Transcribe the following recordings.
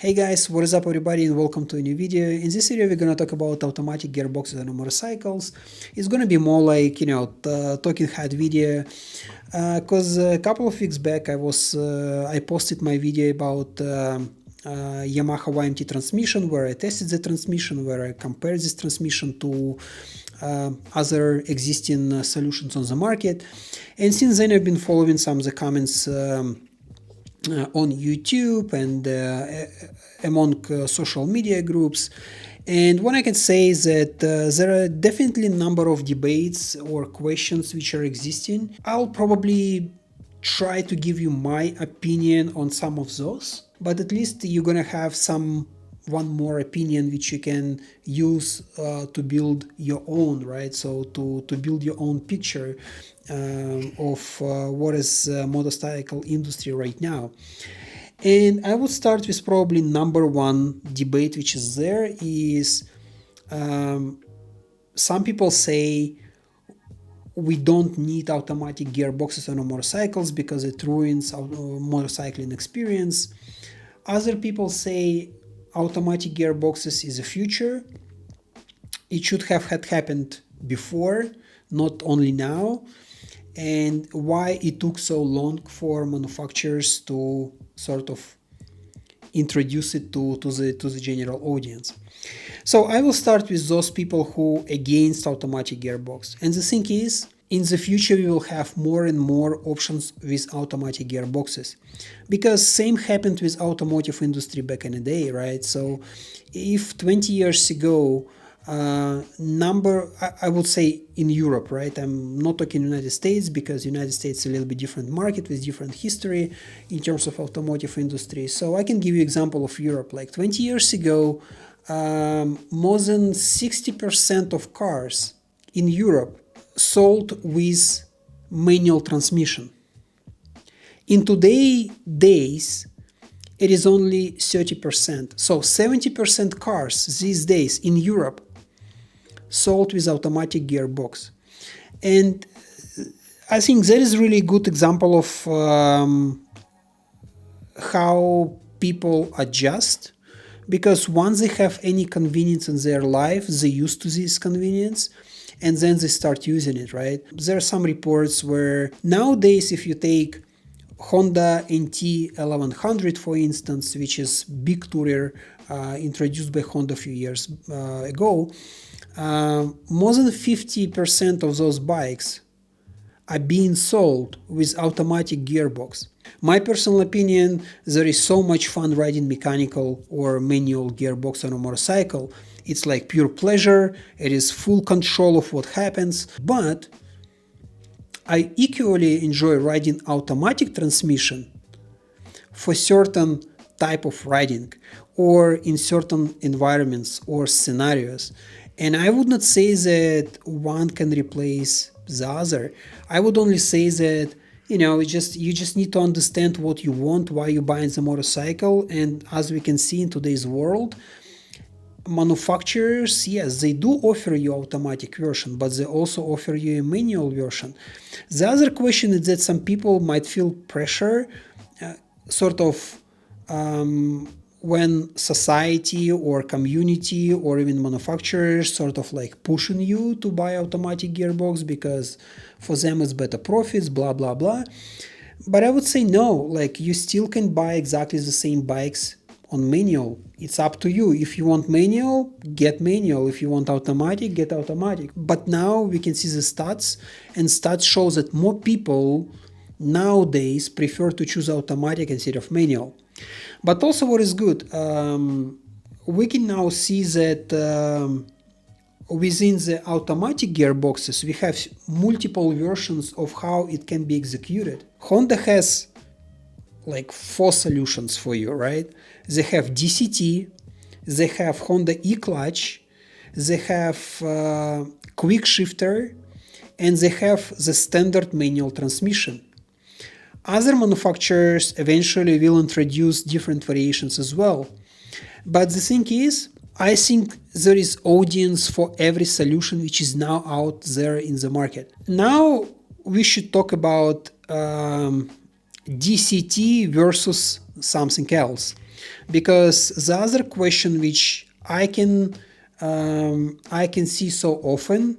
Hey guys, what is up everybody and welcome to a new video. In this video we're gonna talk about automatic gearboxes on motorcycles. It's gonna be more like, talking head video, because a couple of weeks back I posted my video about Yamaha y-amt transmission, where I tested the transmission, where I compared this transmission to other existing solutions on the market. And since then I've been following some of the comments on YouTube and among social media groups. And what I can say is that there are definitely a number of debates or questions which are existing. I'll probably try to give you my opinion on some of those, but at least you're gonna have one more opinion which you can use to build your own, right? So to build your own picture of what is motorcycle industry right now. And I would start with probably number one debate which is there is some people say we don't need automatic gearboxes on our motorcycles because it ruins our motorcycling experience. Other people say automatic gearboxes is a future. It should have had happened before, not only now. And why it took so long for manufacturers to sort of introduce it to the general audience. So I will start with those people who against automatic gearbox. And the thing is, in the future we will have more and more options with automatic gearboxes, because same happened with automotive industry back in the day, right? So if 20 years ago I would say in Europe, right? I'm not talking United States because United States is a little bit different market with different history in terms of automotive industry. So I can give you example of Europe. Like 20 years ago, more than 60% of cars in Europe sold with manual transmission. In today's days, it is only 30%. So 70% cars these days in Europe sold with automatic gearbox. And I think that is really a good example of how people adjust, because once they have any convenience in their life, they used to this convenience and then they start using it, right? There are some reports where nowadays if you take Honda NT 1100, for instance, which is big tourer introduced by Honda a few years ago, more than 50% of those bikes are being sold with automatic gearbox. My personal opinion, there is so much fun riding mechanical or manual gearbox on a motorcycle. It's like pure pleasure, it is full control of what happens, but I equally enjoy riding automatic transmission for certain type of riding or in certain environments or scenarios. And I would not say that one can replace the other. I would only say that you just need to understand what you want, why you're buying the motorcycle. And as we can see in today's world, manufacturers, yes, they do offer you automatic version, but they also offer you a manual version. The other question is that some people might feel pressure, when society or community or even manufacturers sort of like pushing you to buy automatic gearbox because for them it's better profits, blah blah blah. But I would say no, like you still can buy exactly the same bikes on manual. It's up to you. If you want manual, get manual. If you want automatic, get automatic. But now we can see the stats, and stats shows that more people nowadays prefer to choose automatic instead of manual. But also what is good, we can now see that within the automatic gearboxes we have multiple versions of how it can be executed. Honda has like 4 solutions for you, right? They have DCT, they have Honda e-clutch, they have quick shifter, and they have the standard manual transmission. Other manufacturers eventually will introduce different variations as well. But the thing is, I think there is audience for every solution which is now out there in the market. Now we should talk about DCT versus something else. Because the other question which I can see so often,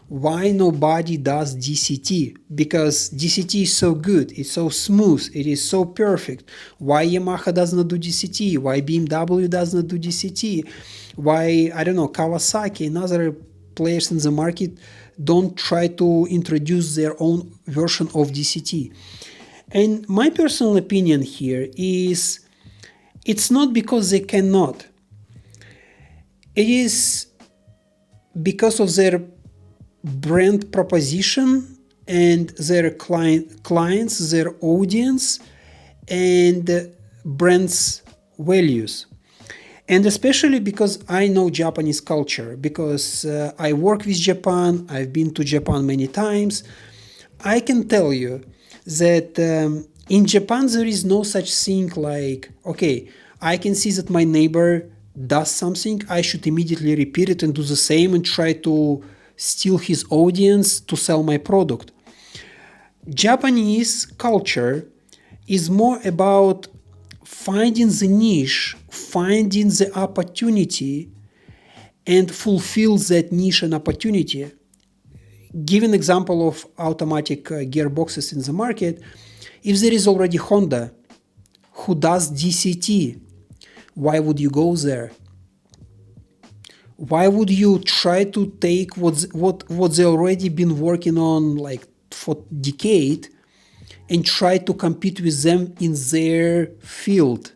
why nobody does DCT? Because DCT is so good, it's so smooth, it is so perfect. Why Yamaha does not do DCT? Why BMW does not do DCT? Why, I don't know, Kawasaki and other players in the market don't try to introduce their own version of DCT? And my personal opinion here is it's not because they cannot. It is because of their brand proposition and their clients, their audience, and brands' values. And especially because I know Japanese culture, because I work with Japan, I've been to Japan many times, I can tell you that in Japan there is no such thing like, okay, I can see that my neighbor does something, I should immediately repeat it and do the same and try to steal his audience to sell my product. Japanese culture is more about finding the niche, finding the opportunity, and fulfill that niche and opportunity. Give an example of automatic gearboxes in the market. If there is already Honda who does DCT, why would you go there? Why would you try to take what they already been working on like for decade and try to compete with them in their field?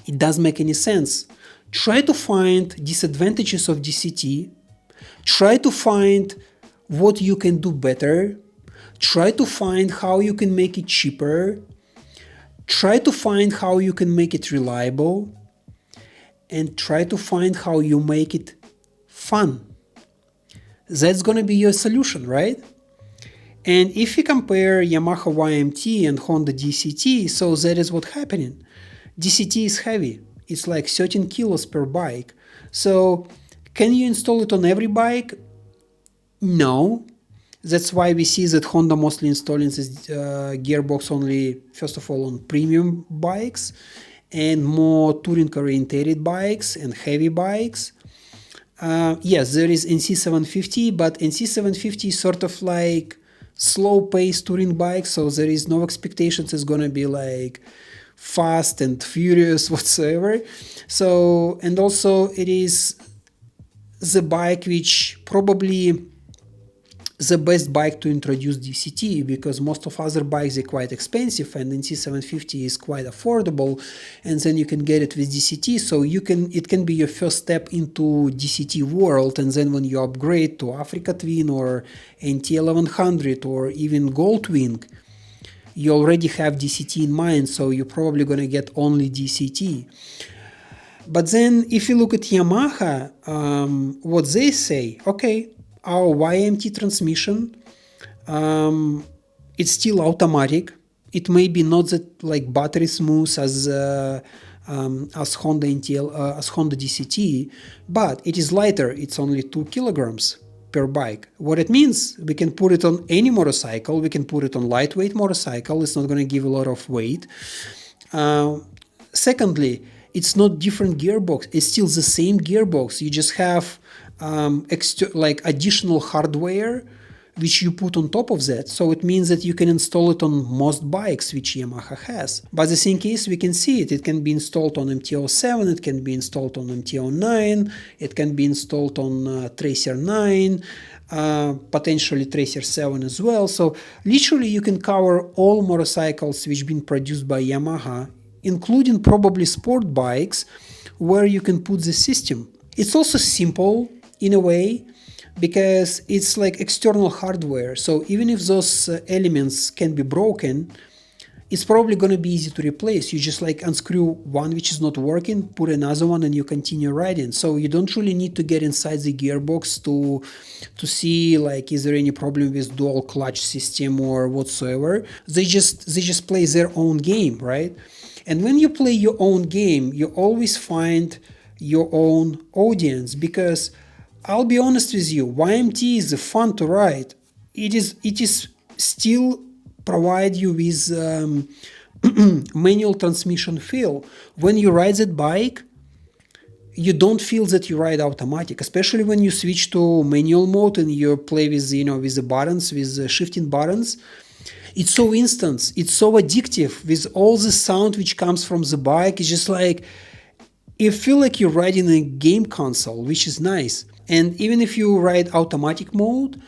It doesn't make any sense. Try to find disadvantages of DCT. Try to find what you can do better. Try to find how you can make it cheaper. Try to find how you can make it reliable. And try to find how you make it fun. That's going to be your solution, right? And if you compare Yamaha y-amt and Honda DCT, so that is what's happening. DCT is heavy. It's like 13 kilos per bike. So can you install it on every bike? No. That's why we see that Honda mostly installing this gearbox only, first of all, on premium bikes and more touring-oriented bikes and heavy bikes. Yes, there is NC750, but NC750 is sort of like slow-paced touring bike, so there is no expectations it's gonna be like fast and furious whatsoever. So, and also it is the bike which probably the best bike to introduce DCT, because most of other bikes are quite expensive and NC750 is quite affordable, and then you can get it with DCT, so it can be your first step into DCT world, and then when you upgrade to Africa Twin or NT1100 or even Goldwing, you already have DCT in mind, so you're probably gonna get only DCT. But then if you look at Yamaha, what they say, okay, our y-amt transmission, it's still automatic. It may be not that like battery smooth as Honda DCT, but it is lighter. It's only 2 kilograms per bike. What it means, we can put it on any motorcycle. We can put it on lightweight motorcycle. It's not going to give a lot of weight. Secondly, it's not different gearbox. It's still the same gearbox. You just have like additional hardware which you put on top of that. So it means that you can install it on most bikes which Yamaha has. But the same case, we can see it. It can be installed on MT-07, it can be installed on MT-09, it can be installed on Tracer 9, potentially Tracer 7 as well. So literally you can cover all motorcycles which been produced by Yamaha, including probably sport bikes, where you can put the system. It's also simple in a way, because it's like external hardware. So even if those elements can be broken, it's probably going to be easy to replace. You just like unscrew one which is not working, put another one, and you continue riding. So you don't really need to get inside the gearbox to see like is there any problem with dual clutch system or whatsoever. They just play their own game, right? And when you play your own game, you always find your own audience, because I'll be honest with you, y-amt is fun to ride. It is still provide you with manual transmission feel. When you ride that bike, you don't feel that you ride automatic, especially when you switch to manual mode and you play with, with the buttons, with the shifting buttons. It's so instant, it's so addictive with all the sound which comes from the bike. It's just like, you feel like you're riding a game console, which is nice. And even if you ride automatic mode,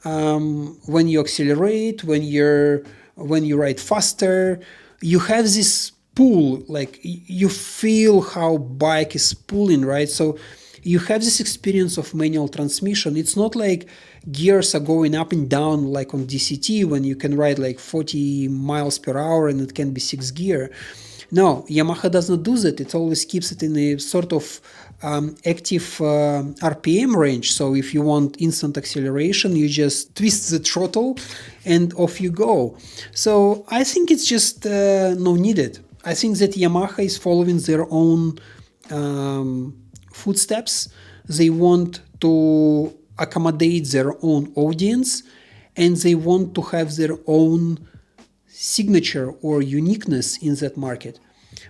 when you accelerate, when you ride faster, you have this pull, like you feel how bike is pulling, right? So you have this experience of manual transmission. It's not like gears are going up and down like on DCT when you can ride like 40 miles per hour and it can be 6 gear. No, Yamaha does not do that. It always keeps it in a sort of active RPM range. So if you want instant acceleration, you just twist the throttle and off you go. So I think it's just no needed. I think that Yamaha is following their own footsteps. They want to accommodate their own audience, and they want to have their own signature or uniqueness in that market.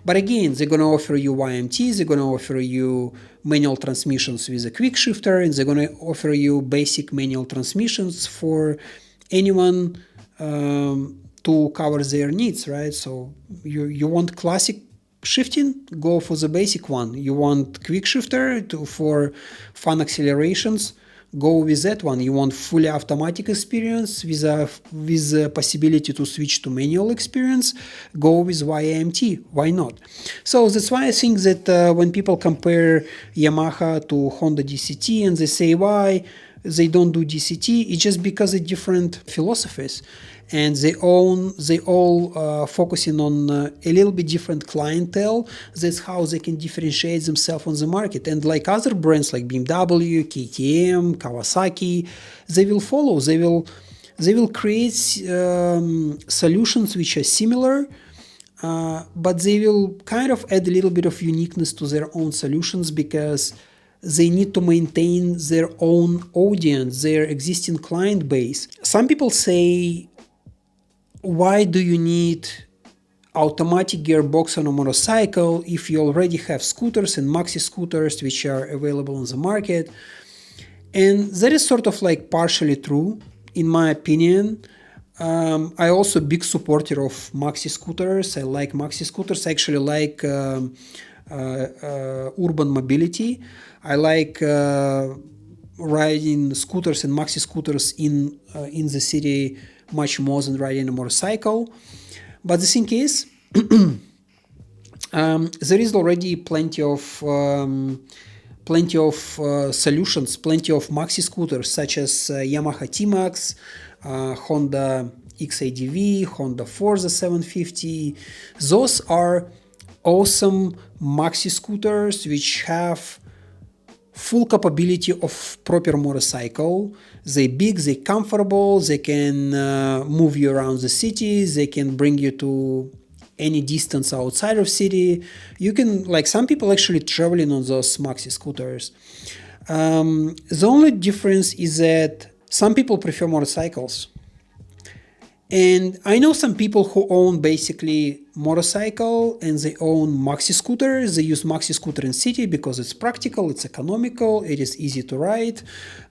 But again, they're going to offer you y-amt, they're going to offer you manual transmissions with a quick shifter, and they're going to offer you basic manual transmissions for anyone to cover their needs, right? So you want classic shifting, go for the basic one. You want quick shifter for fun accelerations, go with that one. You want fully automatic experience with a possibility to switch to manual experience, go with y-amt. Why not? So that's why I think that when people compare Yamaha to Honda DCT and they say why they don't do DCT, it's just because of different philosophies. And they all focusing on a little bit different clientele. That's how they can differentiate themselves on the market. And like other brands like BMW, KTM, Kawasaki, they will follow. They will create solutions which are similar, but they will kind of add a little bit of uniqueness to their own solutions because they need to maintain their own audience, their existing client base. Some people say, why do you need automatic gearbox on a motorcycle if you already have scooters and maxi scooters which are available on the market? And that is sort of like partially true, in my opinion. I also a big supporter of maxi scooters. I like maxi scooters. I actually like urban mobility. I like riding scooters and maxi scooters in the city much more than riding a motorcycle. But the thing is, there is already plenty of solutions, plenty of maxi scooters such as Yamaha T-Max, Honda XADV, Honda Forza 750. Those are awesome maxi scooters which have full capability of proper motorcycle. They're big, they're comfortable, they can move you around the city, they can bring you to any distance outside of city. You can, like some people actually traveling on those maxi scooters. The only difference is that some people prefer motorcycles. And I know some people who own basically motorcycle and they own maxi scooter. They use maxi scooter in city because it's practical, it's economical, it is easy to ride,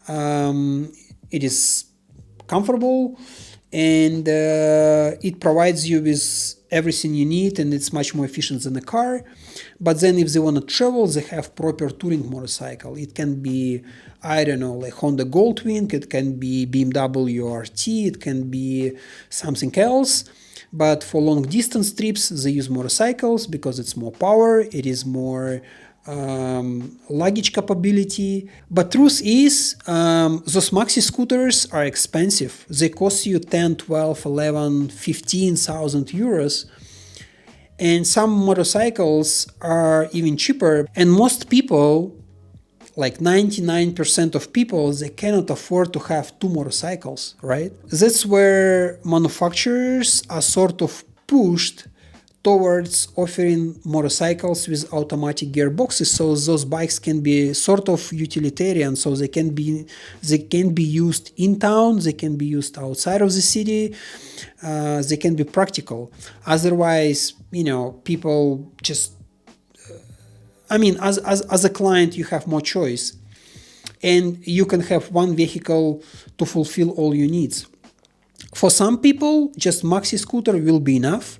it is comfortable, and it provides you with everything you need, and it's much more efficient than a car. But then if they want to travel, they have proper touring motorcycle. It can be, I don't know, like Honda Goldwing, it can be BMW RT, it can be something else. But for long distance trips, they use motorcycles because it's more power, it is more luggage capability. But truth is, those maxi scooters are expensive. They cost you 10, 12, 11, 15,000 euros. And some motorcycles are even cheaper. And most people, like 99% of people, they cannot afford to have two motorcycles, right? That's where manufacturers are sort of pushed towards offering motorcycles with automatic gearboxes, so those bikes can be sort of utilitarian, so they can be used in town, they can be used outside of the city, they can be practical. Otherwise, people just, as a client, you have more choice, and you can have one vehicle to fulfill all your needs. For some people, just maxi scooter will be enough,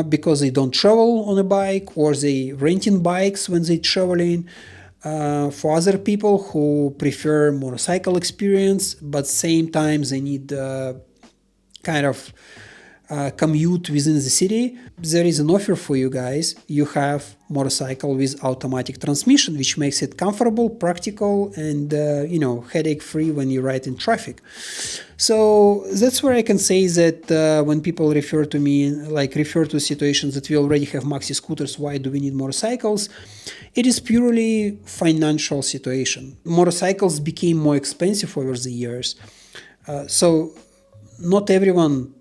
because they don't travel on a bike, or they renting bikes when they traveling. For other people who prefer motorcycle experience, but same time they need kind of commute within the city, there is an offer for you guys. You have motorcycle with automatic transmission, which makes it comfortable, practical, and headache free when you ride in traffic. So that's where I can say that when people refer to situations that we already have maxi scooters, why do we need motorcycles? It is purely financial situation. Motorcycles became more expensive over the years, so not everyone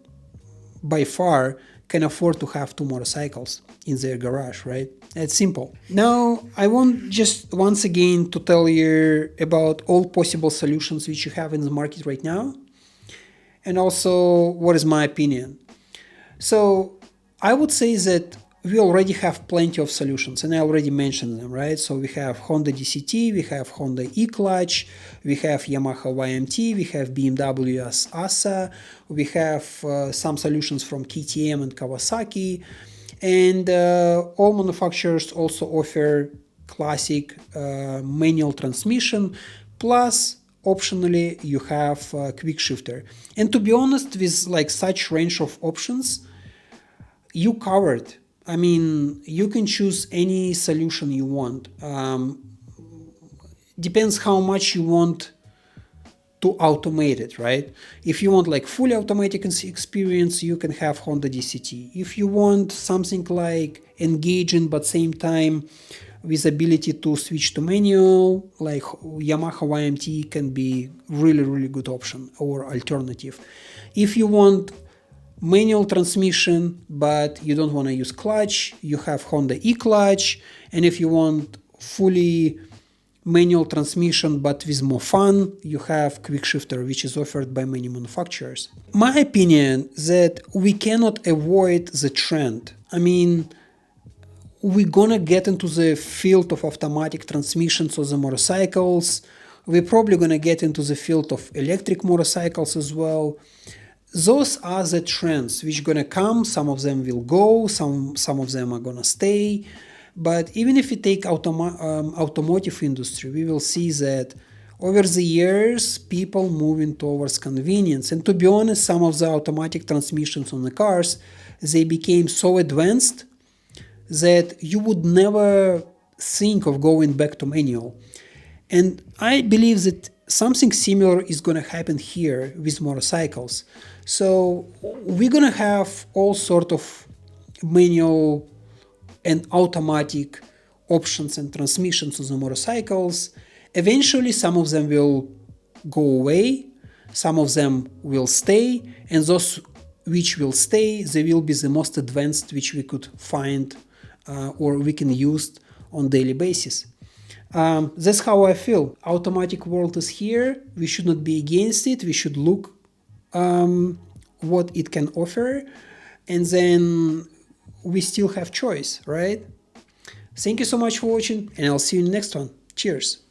by far can afford to have two motorcycles in their garage, right? It's simple. Now, I want just once again to tell you about all possible solutions which you have in the market right now, and also what is my opinion. So I would say that we already have plenty of solutions, and I already mentioned them, right? So we have Honda DCT, we have Honda e-clutch, we have Yamaha y-amt, we have BMW ASA, we have some solutions from KTM and Kawasaki, and all manufacturers also offer classic manual transmission, plus optionally you have quick shifter. And to be honest, with such range of options, you covered. You can choose any solution you want. Depends how much you want to automate it, right? If you want fully automatic experience, you can have Honda DCT. If you want something engaging but same time with ability to switch to manual, Yamaha y-amt can be really good option or alternative. If you want manual transmission but you don't want to use clutch, you have Honda e-clutch. And if you want fully manual transmission but with more fun, you have quick shifter, which is offered by many manufacturers. My opinion that we cannot avoid the trend. We're gonna get into the field of automatic transmissions of the motorcycles. We're probably gonna get into the field of electric motorcycles as well. Those are the trends which gonna come. Some of them will go, some of them are gonna stay. But even if we take automotive industry, we will see that over the years, people moving towards convenience. And to be honest, some of the automatic transmissions on the cars, they became so advanced that you would never think of going back to manual. And I believe that something similar is going to happen here with motorcycles. So we're going to have all sort of manual and automatic options and transmissions on the motorcycles. Eventually, some of them will go away, some of them will stay, and those which will stay, they will be the most advanced which we could find or we can use on daily basis. That's how I feel. Automatic world is here. We should not be against it. We should look what it can offer, and then we still have choice, right? Thank you so much for watching, and I'll see you in the next one. Cheers.